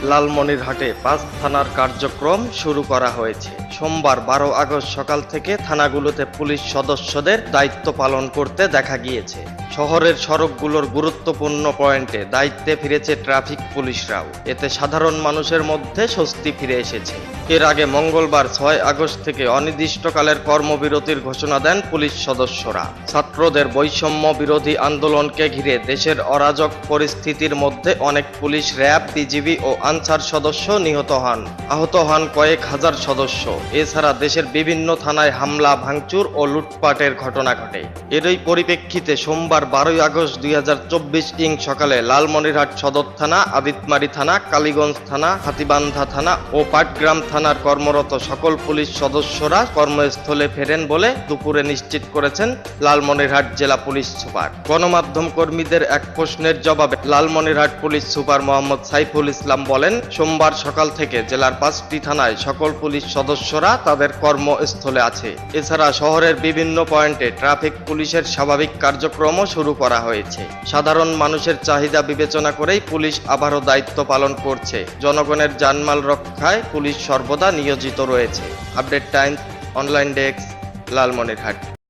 লালমনিরহাটে ৫ থানার কার্যক্রম শুরু করা হয়েছে। সোমবার ১২ আগস্ট সকাল থেকে থানাগুলোতে পুলিশ সদস্যদের দায়িত্ব পালন করতে দেখা গিয়েছে। শহরের সড়কগুলোর গুরুত্বপূর্ণ পয়েন্টে দায়িত্বে ফিরেছে ট্রাফিক পুলিশরাও। এতে সাধারণ মানুষের মধ্যে স্বস্তি ফিরে এসেছে। এর আগে মঙ্গলবার ৬ আগস্ট থেকে অনির্দিষ্টকালের কর্মবিরতির ঘোষণা দেন পুলিশ সদস্যরা। ছাত্রদের বৈষম্য বিরোধী আন্দোলনকে ঘিরে দেশের অরাজক পরিস্থিতির মধ্যে অনেক পুলিশ, র্যাব, বিজিবি ও আনসার সদস্য নিহত হন। আহত হন কয়েক হাজার সদস্য। এছাড়া দেশের বিভিন্ন থানায় হামলা, ভাঙচুর ও লুটপাটের ঘটনা ঘটে। এরই পরিপ্রেক্ষিতে সোমবার ১২ আগস্ট ২০২৪ সকালে লালমনিরহাট সদর থানা, আদিতমারি থানা, কালীগঞ্জ থানা, হাতীবান্ধা থানা ও পাটগ্রাম থানার কর্মরত সকল পুলিশ সদস্যরা কর্মস্থলে ফেরেন বলে দুপুরে নিশ্চিত করেছেন লালমনিরহাট জেলা পুলিশ সুপার। গণমাধ্যম কর্মীদের এক প্রশ্নের জবাবে লালমনিরহাট পুলিশ সুপার মোহাম্মদ সাইফুল ইসলাম বলেন, সোমবার সকাল থেকে জেলার ৫টি থানায় সকল পুলিশ সদস্যরা তাদের কর্মস্থলে আছে। এছাড়া শহরের বিভিন্ন পয়েন্টে ট্রাফিক পুলিশের স্বাভাবিক কার্যক্রমও শুরু করা হয়েছে। সাধারণ মানুষের চাহিদা বিবেচনা করেই পুলিশ আবারও দায়িত্ব পালন করছে। জনগণের জানমাল রক্ষায় পুলিশ সর্বদা নিয়োজিত রয়েছে। Update Times, online desk, Lalmonirhat.